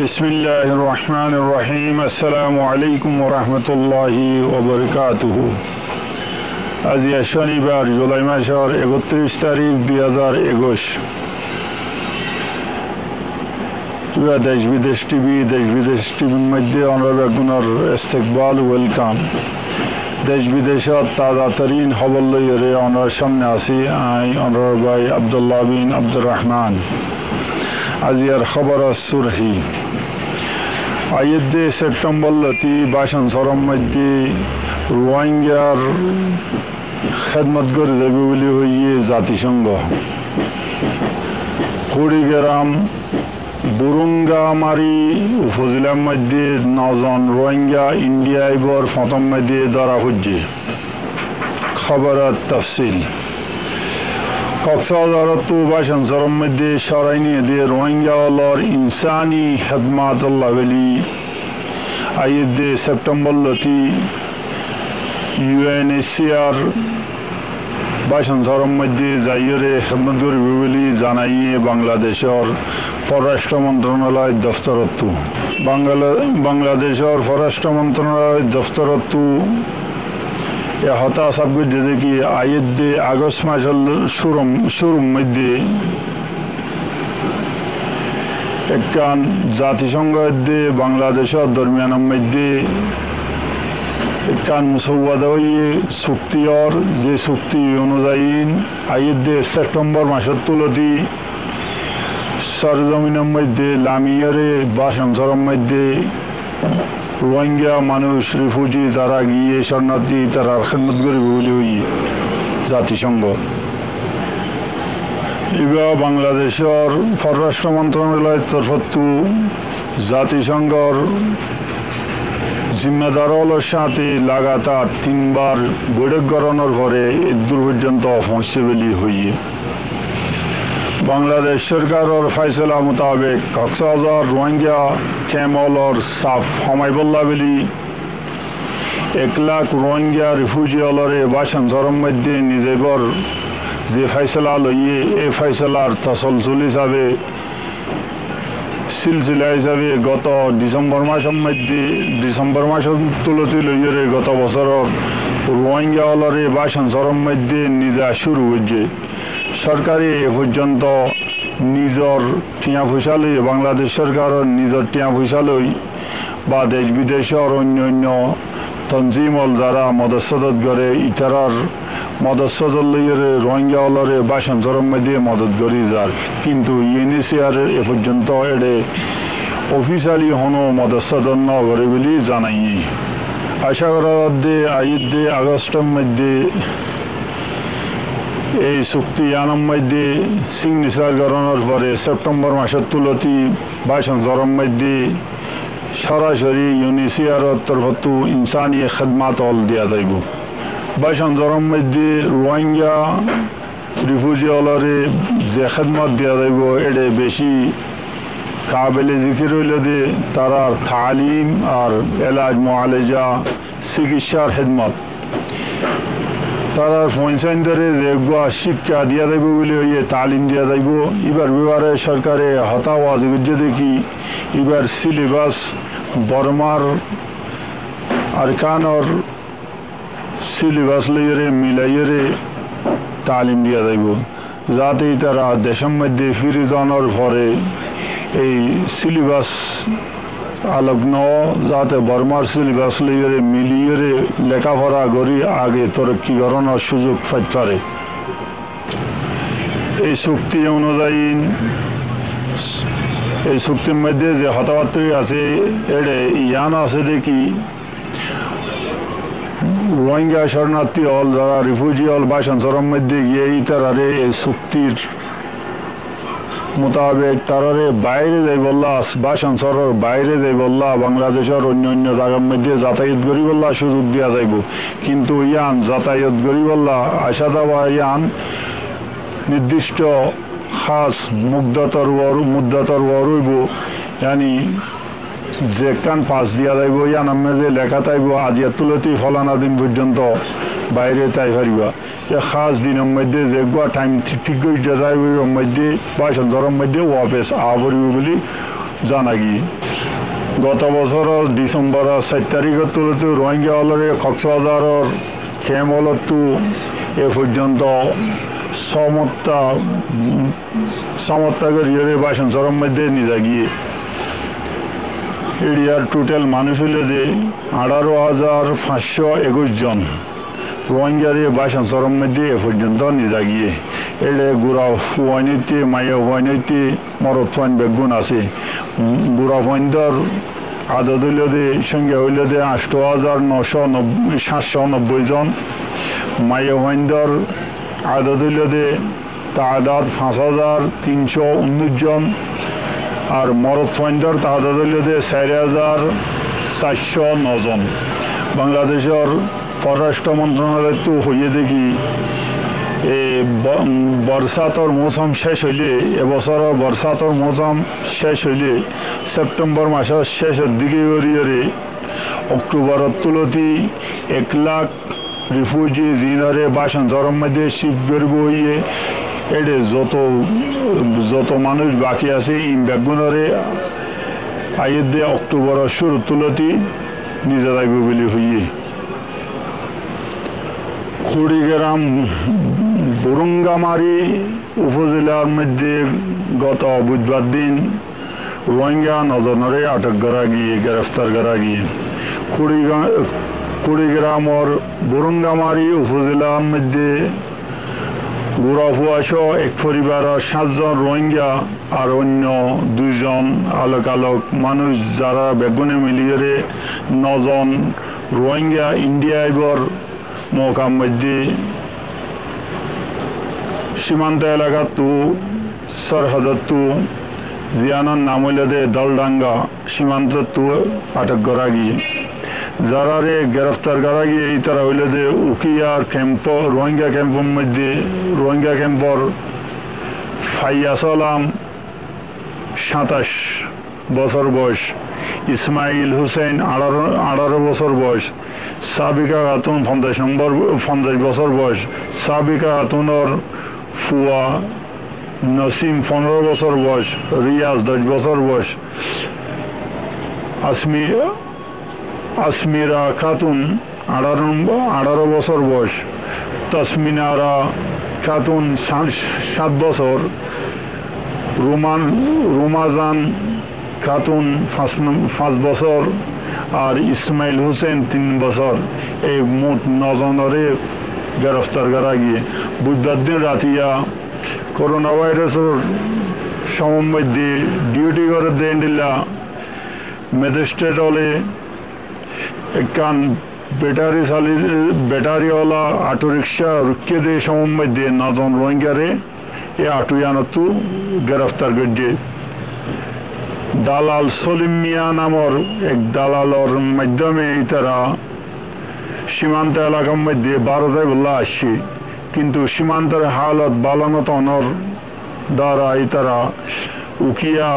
बिस्मिल्लाहिर्रहमानिर्रहीम अस्सलामु अलैकुम वरहमतुल्लाहि वबरकातुहु। आज शनिवार जुलाई मासेर 31 तारीख 2021। देश विदेश टीवीर मध्य अनरागुनर इस्तेकबाल वेलकाम। देश विदेश ताज़ा तरीन खबर लइये अनर सामने आसी आई अनर भाई अब्दुल्लाह बिन अब्दुर रहमान। आज यार खबर सुरही आयदे सेप्टेम्बर लती भाषण सरम मध्य रोहिंग्यार खदमत करे जाबे বলে হইয়ে জাতিসংঘ কুড়িগ্রাম বুরুঙ্গামারি উপজেলার মধ্যে 9 জন রোহিঙ্গা ইন্ডিয়া আইবর প্রথম মধ্যে ধরা হচ্ছে। খবরের তফসিল কক্সবাজারত ভাষণ সরম মধ্যে সরাইনি দিয়ে রোহিঙ্গা ওলর ইনসানি খেদমাত লাভেলি আইদে সেপ্টেম্বর লতি UNHCR ভাষণ সরম মধ্যে যাইরে খেদমত করবে বলে জানাইয়ে বাংলাদেশের পররাষ্ট্র মন্ত্রণালয় দফতরত বাংলাদেশের পররাষ্ট্র মন্ত্রণালয় দফতরত হতা সব দেখি আইদে আগস্ট মাসের শুরুর মধ্যে একখান জাতিসংঘ বাংলাদেশের দরমিয়ানের মধ্যে একখান মুসৌওয়াদা হইয়ে চুক্তির যে চুক্তি অনুযায়ী আইদে সেপ্টেম্বর মাসের তুলতি সরজমিনের মধ্যে লামিয়ারে ভাষণ সরম মধ্যে রোহিঙ্গা মানুষ রিফিউজি যারা গিয়ে শরণার্থী তারা খেদমত করবে বলে ওই জাতিসংঘ এবার বাংলাদেশের পররাষ্ট্র মন্ত্রণালয়ের তরফত জাতিসংঘর জিম্মেদারের সাথে লাগাতার 3 বার বৈঠক করানোর পরে দূর পর্যন্ত পৌঁছে বলি হইয়ে বাংলাদেশ সরকারের ফয়সলা মোতাবেক কক্সবাজার রোহিঙ্গা ক্যাম্পর সাফ হমাইবল্লা বলি 1 লাখ রোহিঙ্গা রিফিউজি অলরে ভাষণ সরম মধ্যে নিজের যে ফয়সলা লইয়ে এই ফয়সলার তসলসুল হিসাবে সিলসিলা হিসাবে গত ডিসেম্বর মাসের তুলতি লইয়ে গত বছরের রোহিঙ্গা অলরে ভাষণ সরম মধ্যে নিজা শুরু হয়েছে। সরকারি এ পর্যন্ত নিজের টিয়া পয়সা লই বাংলাদেশ সরকারের নিজের টিয়া পয়সা লই বা দেশ বিদেশের অন্য তনজিমল যারা মদসদত করে ইতারার মদসদত লইয়ে রোহিঙ্গা অলরে ভাষণ সরম মধ্যে মদত করি যার, কিন্তু UNHCR এ পর্যন্ত এডে অফিসিয়ালি হনো মদসদত ন করে বলে জানাই। আশা করা আইদে আগস্টের মধ্যে এই চুক্তি আনার মধ্যে সিগনেচার করানোর পরে সেপ্টেম্বর মাসের তুলতি ভাষণ সরম মধ্যে সরাসরি UNHCR তরফত ইনসানি খেদমাত অল দিয়া যাইব। ভাষণ সরম মধ্যে রোহিঙ্গা রিফিউজি অলরে যে খেদমত দিয়া যাইব এডে বেশি কাবেলে জিকির হইল যে তারার তালিম আর এলাজ মুআলাজা চিকিৎসার খেদমত তারা পঞ্চায়েতরে যেগুলো শিক্ষা দিয়া যাইব বলে হইয়ে তালিম দিয়া যাইব। এবার বিবারে সরকারে হতাওয়াজ দেখি এবার সিলেবাস বর্মার আরকানর সিলেবাস লইয়ে মিলাইয়ে তালিম দিয়া যাইব, যাতে তারা দেশের মধ্যে ফিরে যাওয়ার পরে এই সিলেবাস আলগ্ন যাতে বর্মার সিলেবাস লইয়ে মিলিয়ে লেখাপড়া করি আগে তরক্কি করানোর সুযোগ পাইতে পারে। এই চুক্তি অনুযায়ী এই চুক্তির মধ্যে যে হতাবার্তি আছে এডে ইয়ান আছে দেখি রোহিঙ্গা শরণার্থী হল যারা রিফিউজি হল ভাষণ সরম মধ্যে গিয়ে তারারে এই চুক্তির মোতাবেক তারারে বাইরে যাই বললা ভাষণ সরর বাইরে যাই বললা বাংলাদেশের অন্য জায়গার মধ্যে যাতায়াত করি বললা সুযোগ দিয়া যাইব, কিন্তু ইয়ান যাতায়াত করি বললা আশা দেওয়া ইয়ান নির্দিষ্ট খাস মুদ্দাতর হইব, ইয়ানি যে কান পাস দিয়া যাইব ইয়ান আমি যে লেখা তাইব আজিয়া তুলতি ফলানা দিন পর্যন্ত বাইরে তাই পারিবা। খাস দিনের মধ্যে যেগুলো টাইম ঠিক করে যায় ওই মধ্যে ভাষণ সরম মধ্যে ওয়াপেস আবরিব বলে জানা গিয়ে গত বছর ডিসেম্বর 4 তারিখের তুলতে রোহিঙ্গা হলরে কক্সবাজারের ক্যাম্পলতো এ পর্যন্ত সমত্তা করিয়ে বাসন চরম মধ্যে নিজা গিয়ে এরিয়ার টোটাল মানুষ হইলে যে 18,521 জন রোহিঙ্গারে বাসন চরম মধ্যে এ পর্যন্ত নিজা গিয়ে এলে গুড়া হুয়াইনিতে মাইয়া হুয়াইনিতে মরদ ফাইন বেগুন আছে বুড়া ফাইন্দর আদত হইলে যে সঙ্গে হইলে যে 8,790 জন মাইয়া ফাইন্দর আদত হইলে যে তাদাদ 5,319 জন আর মরদ ফাইন্দর তাদাদ হইলে যে 4,409 জন বাংলাদেশের পররাষ্ট্র মন্ত্রণালয় তো হইয়ে দেখি বর্ষাতর মৌসুম শেষ হইলে এবছর বর্ষাতর মৌসুম শেষ হইলে সেপ্টেম্বর মাসের শেষের দিকে অক্টোবরের তুলতি 1 লাখ রিফিউজি জিনারে বাসন চরম মধ্যে শিফট করব হইয়ে এডে যত মানুষ বাকি আছে ইন বেগুনরে আইয়ে দিয়ে অক্টোবরের শুরু তুলতি নিজে যাইব বলে হইয়ে কুড়িগ্রাম বুরুঙ্গামারি উপজেলার মধ্যে গত বুধবার দিন রোহিঙ্গা নজরে আটক করা গিয়ে গ্রেফতার করা গিয়ে কুড়িগ্রামের বুরুঙ্গামারি উপজেলার মধ্যে গুড়াফুয়া সহ এক পরিবারের 7 জন রোহিঙ্গা আর অন্য 2 জন আলোক মানুষ যারা বেগুনে মিলিয়ে 9 জন রোহিঙ্গা ইন্ডিয়া আইবর মৌকার মধ্যে সীমান্ত এলাকা তো সরহদত তো জিয়ানার নাম হইলে দে দলডাঙ্গা সীমান্ত তো আটক করা গিয়ে যারা গ্রেফতার করা গিয়ে এই তারা হইলে যে উকিয়ার ক্যাম্প রোহিঙ্গা ক্যাম্পের মধ্যে রোহিঙ্গা ক্যাম্পর ফাইয়াসালাম 27 বছর বয়স ইসমাইল হুসেন 18 বছর বয়স সাবিকা খাতুন 50 বছর বয়স সাবিকা খাতুনের ফুয়া নসিম 15 বছর বয়স রিয়াজ 10 বছর বয়স আসমিরা খাতুন 18 বছর বয়স তসমিনারা খাতুন 7 বছর রুমাজান খাতুন 5 বছর আর ইসমাইল হোসেন 3 বছর এই মোট 9 জনরে গ্রেফতার করা গিয়ে বুধবার দিন রাতিয়া করোনা ভাইরাসের সমমধ্যে ডিউটি করে দেন দিলা ম্যাজিস্ট্রেট হলে একখান ব্যাটারিওয়ালা অটো রিক্সা রুকিয়ে দিয়ে সমমধ্যে 9 জন রোহিঙ্গারে এই আটুয়ানতো গ্রেফতার করছে দালাল সলিম মিয়া নামর এক দালালর মাধ্যমে তারা সীমান্ত এলাকার মধ্যে 12 বলে আসছে কিন্তু সীমান্তের হালত বালানত অনর দ্বারা তারা উকিয়া